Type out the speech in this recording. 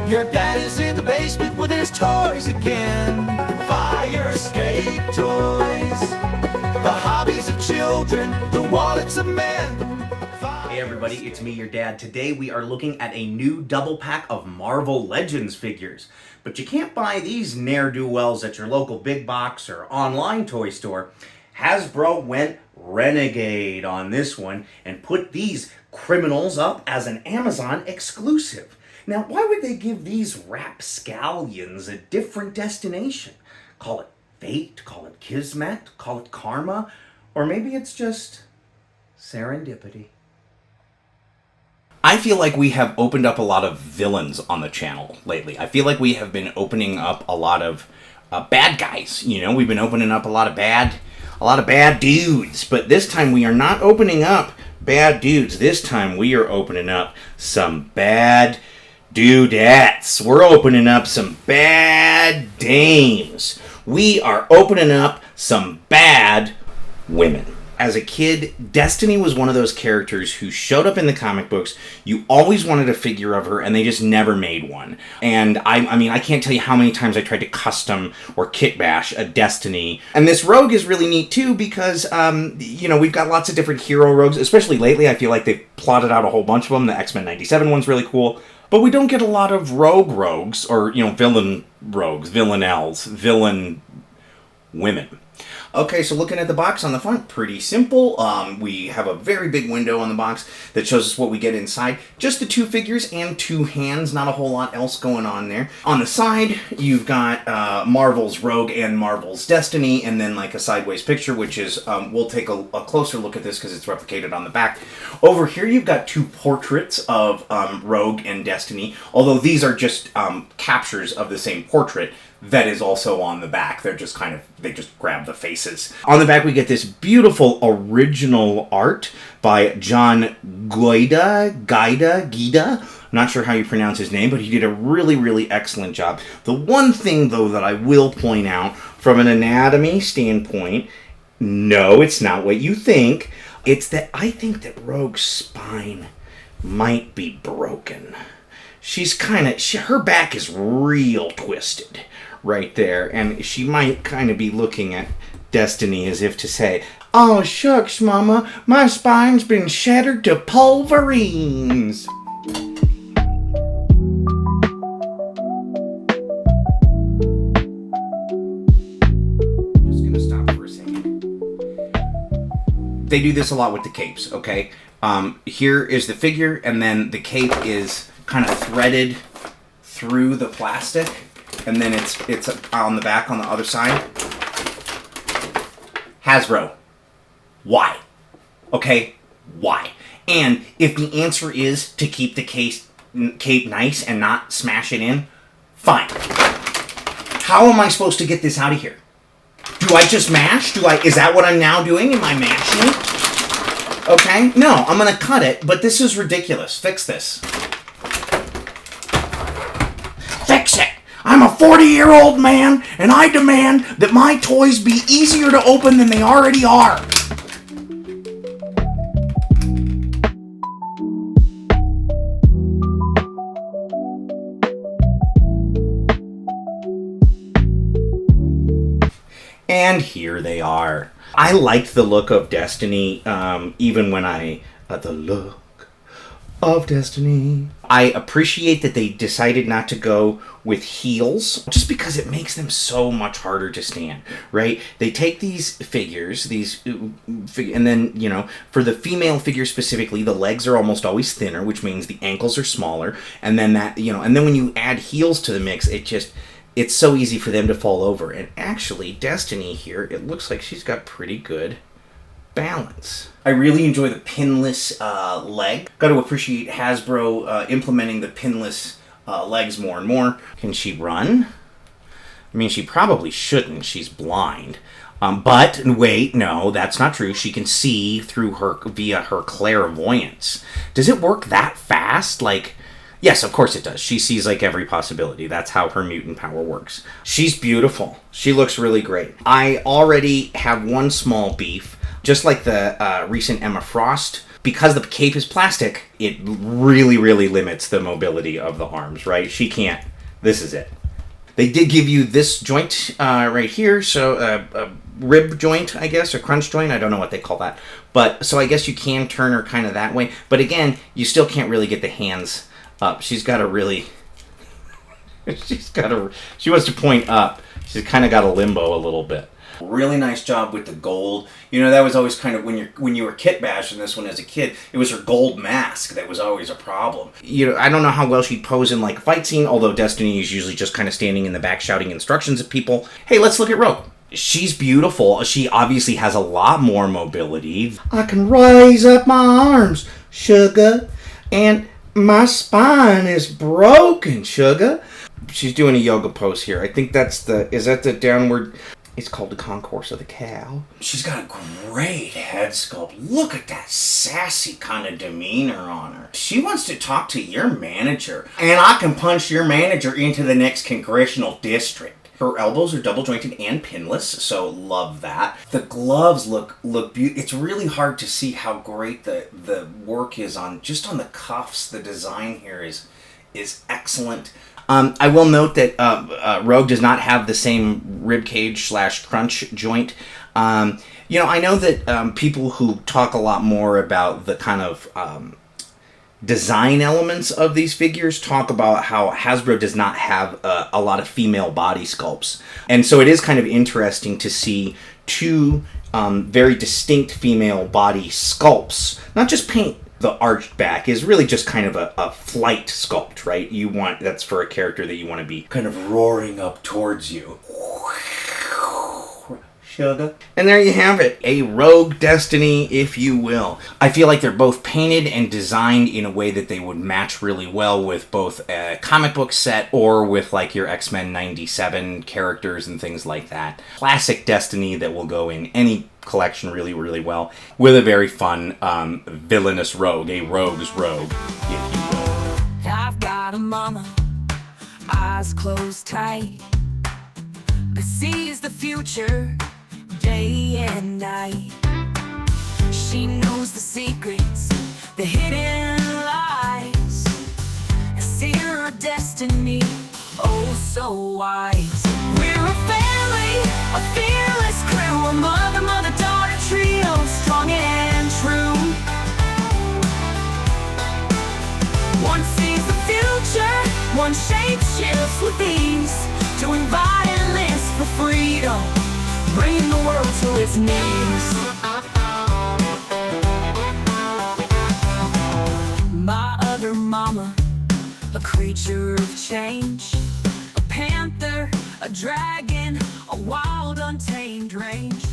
Your dad is in the basement with his toys again. Fire escape toys, the hobbies of children, the wallets of men. Hey everybody, it's me, your dad. Today we are looking at a new double pack of Marvel Legends figures. But you can't buy these ne'er-do-wells at your local big box or online toy store. Hasbro went renegade on this one and put these criminals up as an Amazon exclusive. Now, why would they give these rapscallions a different destination? Call it fate, call it kismet, call it karma, or maybe it's just serendipity. I feel like we have opened up a lot of villains on the channel lately. I feel like we have been opening up a lot of bad guys. You know, we've been opening up a lot of bad dudes. But this time we are not opening up bad dudes. This time we are opening up some bad dudettes. We're opening up some bad dames. We are opening up some bad women. As a kid, Destiny was one of those characters who showed up in the comic books. You always wanted a figure of her, and they just never made one. And I mean, I can't tell you how many times I tried to custom or kit bash a Destiny. And this rogue is really neat, too, because, you know, we've got lots of different hero rogues. Especially lately, I feel like they've plotted out a whole bunch of them. The X-Men 97 one's really cool. But we don't get a lot of rogues, or, you know, villain rogues, villanelles, villain women. Okay, so looking at the box on the front, pretty simple. We have a very big window on the box that shows us what we get inside. Just the two figures and two hands, not a whole lot else going on there. On the side, you've got Marvel's Rogue and Marvel's Destiny, and then like a sideways picture, which is, we'll take a closer look at this because it's replicated on the back. Over here, you've got two portraits of Rogue and Destiny, although these are just captures of the same portrait that is also on the back. They're just kind of, they just grab the faces. On the back, we get this beautiful original art by John Guida. I'm not sure how you pronounce his name, but he did a really, really excellent job. The one thing, though, that I will point out from an anatomy standpoint, no, it's not what you think. It's that I think that Rogue's spine might be broken. She's kind of, her back is real twisted right there, and she might kind of be looking at Destiny as if to say, "Oh shucks, mama, my spine's been shattered to pulverines." Just gonna stop for a second. They do this a lot with the capes, okay? Here is the figure, and then the cape is kind of threaded through the plastic, and then it's on the back on the other side. Hasbro, why? Okay, why? And if the answer is to keep the cape nice and not smash it in, fine. How am I supposed to get this out of here? Do I just mash? Is that what I'm now doing? Am I mashing? Okay, no, I'm gonna cut it, but this is ridiculous. Fix this. Fix it! I'm a 40-year-old man, and I demand that my toys be easier to open than they already are. And here they are. I liked the look of Destiny, even when the look of Destiny. I appreciate that they decided not to go with heels, just because it makes them so much harder to stand, right? They take these figures, and then, you know, for the female figure specifically, the legs are almost always thinner, which means the ankles are smaller, and then that, you know, and then when you add heels to the mix, it's so easy for them to fall over. And actually, Destiny here, it looks like she's got pretty good balance. I really enjoy the pinless leg. Got to appreciate Hasbro implementing the pinless legs more and more. Can she run? I mean, she probably shouldn't. She's blind. But wait, no, that's not true. She can see through her via her clairvoyance. Does it work that fast? Like, yes, of course it does. She sees like every possibility. That's how her mutant power works. She's beautiful. She looks really great. I already have one small beef. Just like the recent Emma Frost because the cape is plastic, it really, really limits the mobility of the arms, right? She can't. This is it. They did give you this joint right here, so a rib joint, I guess, or crunch joint. I don't know what they call that. But so I guess you can turn her kind of that way. But again, you still can't really get the hands up. She's got to really... She wants to point up. She's kind of got a limbo a little bit. Really nice job with the gold. You know, that was always kind of when you were kit bashing this one as a kid, it was her gold mask that was always a problem. You know, I don't know how well she'd pose in like a fight scene, although Destiny is usually just kind of standing in the back shouting instructions at people. Hey, let's look at Rogue. She's beautiful. She obviously has a lot more mobility. I can raise up my arms, sugar, and my spine is broken, sugar. She's doing a yoga pose here. I think is that the downward... It's called the Concourse of the Cow. She's got a great head sculpt. Look at that sassy kind of demeanor on her. She wants to talk to your manager. And I can punch your manager into the next congressional district. Her elbows are double jointed and pinless, so love that. The gloves look beautiful. It's really hard to see how great the work is on the cuffs. The design here is excellent. I will note that Rogue does not have the same ribcage / crunch joint. You know, I know that people who talk a lot more about the kind of design elements of these figures talk about how Hasbro does not have a lot of female body sculpts. And so it is kind of interesting to see two very distinct female body sculpts, not just paint. The arched back is really just kind of a flight sculpt, right? That's for a character that you want to be kind of roaring up towards you. Sugar. And there you have it. A Rogue Destiny, if you will. I feel like they're both painted and designed in a way that they would match really well with both a comic book set or with like your X-Men 97 characters and things like that. Classic Destiny that will go in any collection really, really well, with a very fun villainous rogue, a rogue's rogue, if you will. I've got a mama, eyes closed tight, but sees the future day and night. She knows the secrets, the hidden lies, a seer of destiny, oh so wise. We're a family, a fearless crew, a mother-daughter trio, strong and true. One sees the future, one shapeshifts with ease, doing violence for freedom, bringing the world to its knees. My other mama, a creature of change, a panther, a dragon, a wild untamed range.